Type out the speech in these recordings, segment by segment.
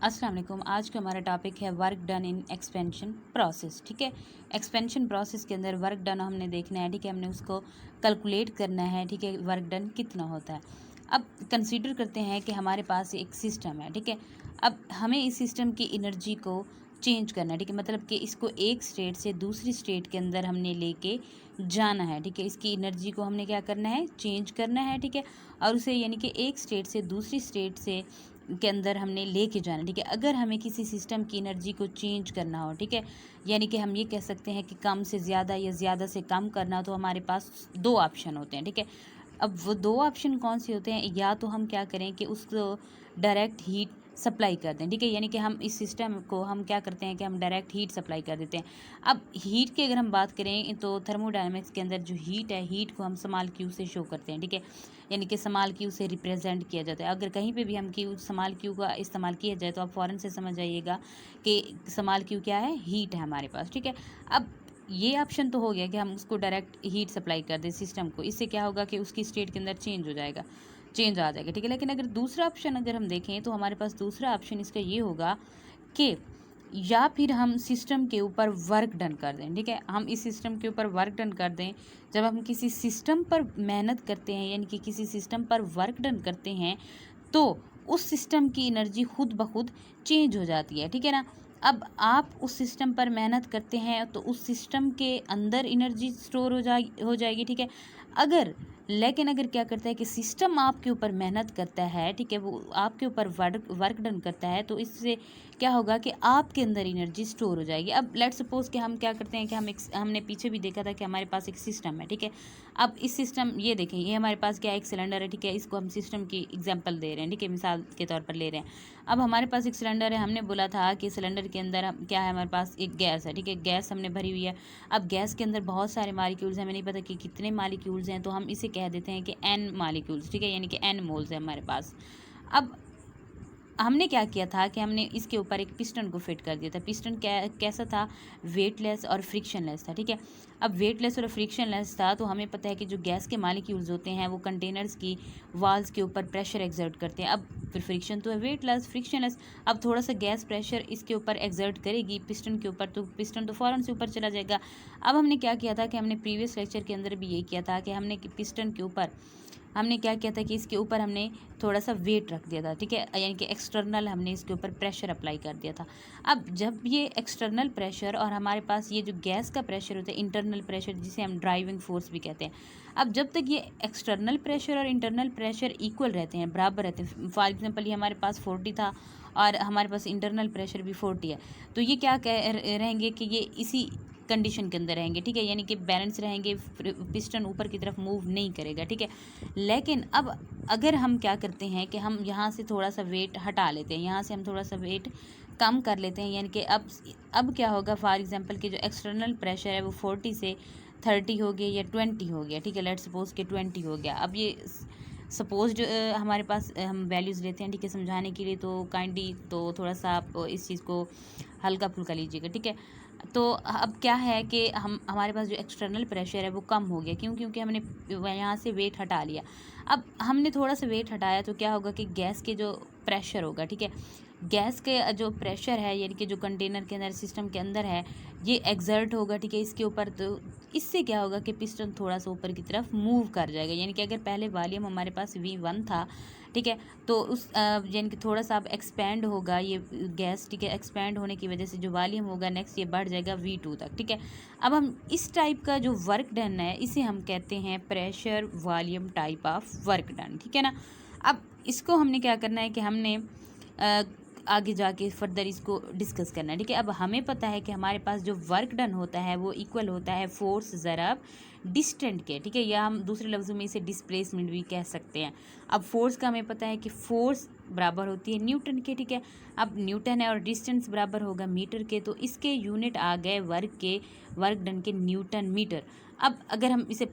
अस्सलाम वालेकुम। आज का हमारा टॉपिक है work done in expansion process. ठीक है, एक्सपेंशन प्रोसेस के अंदर वर्क डन हमने देखना है। ठीक है, हमने उसको कैलकुलेट करना है। ठीक है, वर्क डन कितना होता है। अब कंसीडर करते हैं कि हमारे पास एक सिस्टम है। ठीक है, अब हमें इस सिस्टम की एनर्जी को चेंज करना है। ठीक है, मतलब कि इसको एक स्टेट से दूसरी स्टेट के अंदर हमने लेके जाना है। ठीक है, इसकी एनर्जी को हमने क्या करना है, चेंज करना है। ठीक है, और उसे यानी कि एक स्टेट से दूसरी स्टेट से के अंदर हमने लेके जाना। ठीक है, अगर हमें किसी सिस्टम की एनर्जी को चेंज करना हो, ठीक है, यानी कि हम ये कह सकते हैं कि कम से ज़्यादा या ज़्यादा से कम करना हो, तो हमारे पास दो ऑप्शन होते हैं। ठीक है, अब वो दो ऑप्शन कौन से होते हैं, या तो हम क्या करें कि उसको डायरेक्ट हीट सप्लाई कर दें। ठीक है, यानी कि हम इस सिस्टम को हम क्या करते हैं कि हम डायरेक्ट हीट सप्लाई कर देते हैं। अब हीट की अगर हम बात करें तो थर्मोडायनेमिक्स के अंदर जो हीट है, हीट को हम स्मॉल क्यू से शो करते हैं। ठीक है, यानी कि स्मॉल क्यू से रिप्रेजेंट किया जाता है। अगर कहीं पे भी हम क्यू स्मॉल क्यू का इस्तेमाल किया जाए तो आप फ़ौरन से समझ जाइएगा कि स्मॉल क्यू क्या है, हीट है हमारे पास। ठीक है, अब ये ऑप्शन तो हो गया कि हम उसको डायरेक्ट हीट सप्लाई कर दें सिस्टम को। इससे क्या होगा कि उसकी स्टेट के अंदर चेंज हो जाएगा, चेंज आ जाएगा। ठीक है, लेकिन अगर दूसरा ऑप्शन अगर हम देखें तो हमारे पास दूसरा ऑप्शन इसका ये होगा कि या फिर हम सिस्टम के ऊपर वर्क डन कर दें। ठीक है, हम इस सिस्टम के ऊपर वर्क डन कर दें। जब हम किसी सिस्टम पर मेहनत करते हैं, यानी कि किसी सिस्टम पर वर्क डन करते हैं, तो उस सिस्टम की एनर्जी खुद ब खुद चेंज हो जाती है। ठीक है ना, अब आप उस सिस्टम पर मेहनत करते हैं तो उस सिस्टम के अंदर एनर्जी स्टोर हो जाएगी। ठीक है, अगर लेकिन अगर क्या करता है कि सिस्टम आपके ऊपर मेहनत करता है, ठीक है, वो आपके ऊपर वर्क डन करता है, तो इससे क्या होगा कि आपके अंदर एनर्जी स्टोर हो जाएगी। अब लेट्स सपोज कि हम क्या करते हैं कि हमने पीछे भी देखा था कि हमारे पास एक सिस्टम है। ठीक है, अब इस सिस्टम ये देखें, ये हमारे पास क्या एक सिलेंडर है। ठीक है, इसको हम सिस्टम की एग्जांपल दे रहे हैं। ठीक है, मिसाल के तौर पर ले रहे हैं। अब हमारे पास एक सिलेंडर है। हमने बोला था कि सिलेंडर के अंदर क्या है, हमारे पास एक गैस है। ठीक है, गैस हमने भरी हुई है। अब गैस के अंदर बहुत सारे मालिक्यूल्स हैं, हमें नहीं पता कि कितने मालिक्यूल्स हैं, तो हम इसे कह देते हैं कि एन मालिक्यूल्स। ठीक है, यानी कि एन मोल्स है हमारे पास। अब हमने क्या किया था कि हमने इसके ऊपर एक पिस्टन को फिट कर दिया था। पिस्टन कैसा था, वेटलेस और फ्रिक्शनलेस था। ठीक है, अब वेटलेस और फ्रिक्शनलेस था, तो हमें पता है कि जो गैस के मॉलिक्यूल्स होते हैं वो कंटेनर्स की वॉल्स के ऊपर प्रेशर एक्सर्ट करते हैं। अब फिर फ्रिक्शन तो है, वेटलेस फ्रिक्शनलेस। अब थोड़ा सा गैस प्रेशर इसके ऊपर एक्सर्ट करेगी पिस्टन के ऊपर, तो पिस्टन तो फ़ौरन से ऊपर चला जाएगा। अब हमने क्या किया था कि हमने प्रीवियस लेक्चर के अंदर भी यही किया था कि हमने पिस्टन के ऊपर हमने क्या किया था कि इसके ऊपर हमने थोड़ा सा वेट रख दिया था। ठीक है, यानी कि एक्सटर्नल हमने इसके ऊपर प्रेशर अप्लाई कर दिया था। अब जब ये एक्सटर्नल प्रेशर और हमारे पास ये जो गैस का प्रेशर होता है, इंटरनल प्रेशर जिसे हम ड्राइविंग फोर्स भी कहते हैं, अब जब तक ये एक्सटर्नल प्रेशर और इंटरनल प्रेशर इक्वल रहते हैं, बराबर रहते हैं, फॉर एग्जाम्पल ये हमारे पास 40 था और हमारे पास इंटरनल प्रेशर भी 40 है, तो ये क्या कह रहेंगे कि ये इसी कंडीशन के अंदर रहेंगे। ठीक है, यानी कि बैलेंस रहेंगे, पिस्टन ऊपर की तरफ मूव नहीं करेगा। ठीक है, लेकिन अब अगर हम क्या करते हैं कि हम यहाँ से थोड़ा सा वेट हटा लेते हैं, यहाँ से हम थोड़ा सा वेट कम कर लेते हैं, यानी कि अब क्या होगा, फॉर एग्जांपल कि जो एक्सटर्नल प्रेशर है वो 40 से 30 हो गया या 20 हो गया। ठीक है, लेट्स सपोज कि 20 हो गया। अब ये सपोज हमारे पास हम वैल्यूज़ लेते हैं। ठीक है, समझाने के लिए तो काइंडली तो थोड़ा सा आप इस चीज़ को हल्का फुल्का लीजिएगा। ठीक है, तो अब क्या है कि हमारे पास जो एक्सटर्नल प्रेशर है वो कम हो गया, क्योंकि हमने यहाँ से वेट हटा लिया। अब हमने थोड़ा सा वेट हटाया तो क्या होगा कि गैस के जो प्रेशर होगा, ठीक है, गैस के जो प्रेशर है, यानी कि जो कंटेनर के अंदर सिस्टम के अंदर है, ये एक्सर्ट होगा। ठीक है, इसके ऊपर, तो इससे क्या होगा कि पिस्टन थोड़ा सा ऊपर की तरफ मूव कर जाएगा। यानी कि अगर पहले वॉल्यूम हमारे पास V1 था, ठीक है, तो उस यानी कि थोड़ा सा अब एक्सपैंड होगा ये गैस। ठीक है, एक्सपैंड होने की वजह से जो वॉल्यूम होगा नेक्स्ट ये बढ़ जाएगा V2 तक। ठीक है, अब हम इस टाइप का जो वर्क डन है इसे हम कहते हैं pressure volume type of work done. ठीक है ना, अब इसको हमने क्या करना है कि हमने आगे जाके फर्दर इसको डिस्कस करना है। ठीक है, अब हमें पता है कि हमारे पास जो वर्क डन होता है वो इक्वल होता है फोर्स ज़रब डिस्टेंट के। ठीक है, या हम दूसरे लफ्ज़ों में इसे डिस्प्लेसमेंट भी कह सकते हैं। अब फोर्स का हमें पता है कि फोर्स बराबर होती है न्यूटन के। ठीक है, अब न्यूटन है और डिस्टेंस बराबर होगा मीटर के, तो इसके यूनिट आ गए वर्क डन के न्यूटन मीटर। अब अगर हम इसे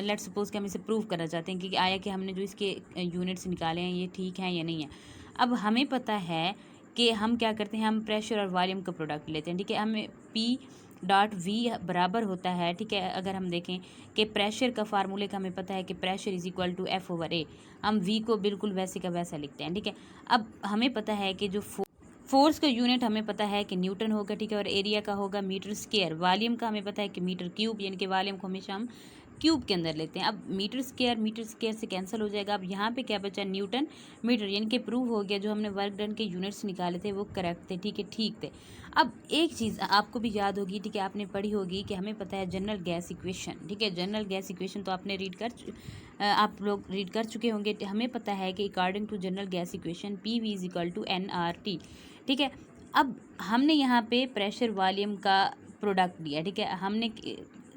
लेट सपोज कि हम इसे प्रूव करना चाहते हैं कि आया कि हमने जो इसके यूनिट्स निकाले हैं ये ठीक हैं या नहीं है। अब हमें पता है कि हम क्या करते हैं, हम प्रेशर और वॉल्यूम का प्रोडक्ट लेते हैं। ठीक है, हमें P.V बराबर होता है। ठीक है, अगर हम देखें कि प्रेशर का फार्मूले का हमें पता है कि pressure is equal to F/A, हम V को बिल्कुल वैसे का वैसा लिखते हैं। ठीक है, अब हमें पता है कि जो फोर्स का यूनिट हमें पता है कि न्यूटन होगा, ठीक है, और एरिया का होगा मीटर स्क्वायर। वॉल्यूम का हमें पता है कि मीटर क्यूब, यानी कि वॉल्यूम को हमेशा हम क्यूब के अंदर लेते हैं। अब मीटर स्क्वायर से कैंसिल हो जाएगा। अब यहाँ पे क्या बचा, न्यूटन मीटर, यानी कि प्रूव हो गया जो हमने वर्क डन के यूनिट्स निकाले थे वो करेक्ट थे, ठीक है, ठीक थे। अब एक चीज़ आपको भी याद होगी, ठीक है, आपने पढ़ी होगी कि हमें पता है जनरल गैस इक्वेशन, ठीक है, जनरल गैस इक्वेशन तो आपने आप लोग रीड कर चुके होंगे। हमें पता है कि according to general gas equation PV is equal to nRT, ठीक है। अब हमने यहाँ पे प्रेशर वॉल्यूम का प्रोडक्ट लिया, ठीक है, हमने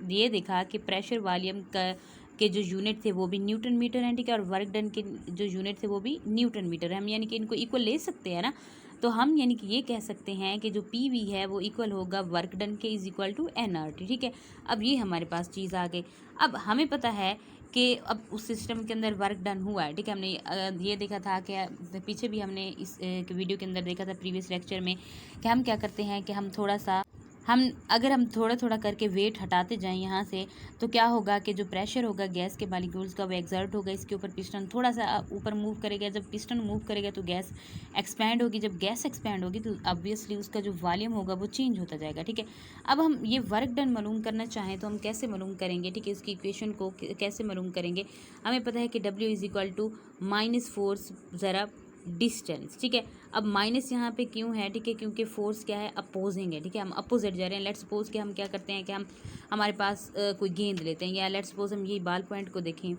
ये देखा कि प्रेशर वॉल्यूम का के जो यूनिट थे वो भी न्यूटन मीटर हैं, ठीक है, और वर्क डन के जो यूनिट थे वो भी न्यूटन मीटर है। हम यानी कि इनको इक्वल ले सकते हैं ना, तो हम यानी कि ये कह सकते हैं कि जो PV है वो इक्वल होगा वर्क डन के इज इक्वल टू nRT, ठीक है। अब ये हमारे पास चीज़ आ गई। अब हमें पता है कि अब उस सिस्टम के अंदर वर्क डन हुआ है, ठीक है, हमने ये देखा था कि पीछे भी हमने इस वीडियो के अंदर देखा था प्रीवियस लेक्चर में कि हम क्या करते हैं कि अगर हम थोड़ा थोड़ा करके वेट हटाते जाएं यहाँ से, तो क्या होगा कि जो प्रेशर होगा गैस के मॉलिक्यूल्स का वो एक्सर्ट होगा इसके ऊपर। पिस्टन थोड़ा सा ऊपर मूव करेगा, जब पिस्टन मूव करेगा तो गैस एक्सपैंड होगी, जब गैस एक्सपैंड होगी तो ऑब्वियसली उसका जो वॉल्यूम होगा वो चेंज होता जाएगा, ठीक है। अब हम ये वर्क डन मालूम करना चाहें तो हम कैसे मालूम करेंगे, ठीक है, इसकी इक्वेशन को कैसे मालूम करेंगे। हमें पता है कि W is equal to minus force ज़रा डिस्टेंस, ठीक है। अब माइनस यहाँ पे क्यों है, ठीक है, क्योंकि फोर्स क्या है, अपोजिंग है, ठीक है, हम अपोजिट जा रहे हैं। लेट्स सपोज कि हम क्या करते हैं कि हमारे पास कोई गेंद लेते हैं, या लेट्स सपोज हम ये बाल पॉइंट को देखें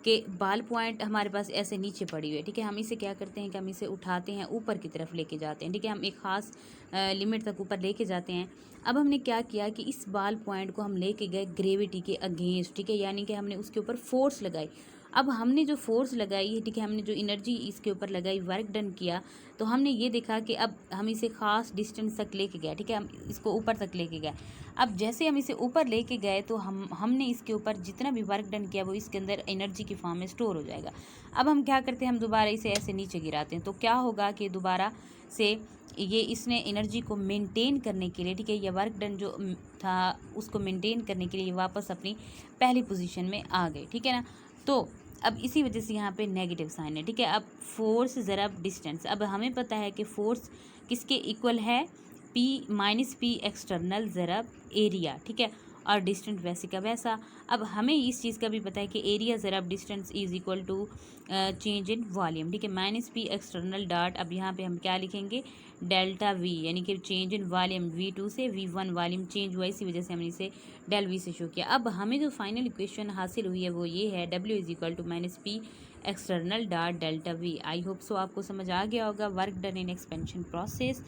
कि बाल पॉइंट हमारे पास ऐसे नीचे पड़ी हुई है, ठीक है, हम इसे क्या करते हैं कि हम इसे उठाते हैं, ऊपर की तरफ लेके जाते हैं, ठीक है, हम एक ख़ास लिमिट तक ऊपर लेके जाते हैं। अब हमने क्या किया कि इस बाल पॉइंट को हम लेके गए ग्रेविटी के अगेंस्ट, ठीक है, यानी कि हमने उसके ऊपर फोर्स लगाई। अब हमने जो फोर्स लगाई है, ठीक है, हमने जो एनर्जी इसके ऊपर लगाई, वर्क डन किया, तो हमने ये देखा कि अब हम इसे ख़ास डिस्टेंस तक लेके गए, ठीक है, हम इसको ऊपर तक लेके गए। अब जैसे हम इसे ऊपर लेके गए तो हमने इसके ऊपर जितना भी वर्क डन किया वो इसके अंदर एनर्जी की फॉर्म में स्टोर हो जाएगा। अब हम क्या करते हैं, हम दोबारा इसे ऐसे नीचे गिराते हैं, तो क्या होगा कि दोबारा से ये इसने एनर्जी को मेंटेन करने के लिए, ठीक है, ये वर्क डन जो था उसको मेंटेन करने के लिए ये वापस अपनी पहली पोजीशन में आ गए, ठीक है ना। तो अब इसी वजह से यहाँ पे नेगेटिव साइन है, ठीक है। अब फोर्स ज़रब डिस्टेंस, अब हमें पता है कि फोर्स किसके इक्वल है, P एक्सटर्नल ज़रब एरिया, ठीक है, और डिस्टेंस वैसे का वैसा। अब हमें इस चीज़ का भी पता है कि एरिया ज़रब distance is equal to change in volume, ठीक है, -P एक्सटर्नल डॉट, अब यहाँ पे हम क्या लिखेंगे, डेल्टा V, यानी कि चेंज इन वॉल्यूम V2 से V1 वॉल्यूम चेंज हुआ, इसी वजह से हमने इसे डेल V से शो किया। अब हमें जो फाइनल इक्वेशन हासिल हुई है वो ये है, W is equal to -P external dot delta V। I hope so आपको समझ आ गया होगा work done in expansion process.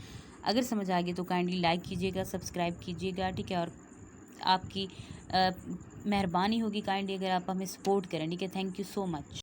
अगर समझ आ गया तो काइंडली लाइक कीजिएगा, सब्सक्राइब कीजिएगा, ठीक है, और आपकी मेहरबानी होगी काइंडली अगर आप हमें सपोर्ट करें, ठीक है। Thank you so much.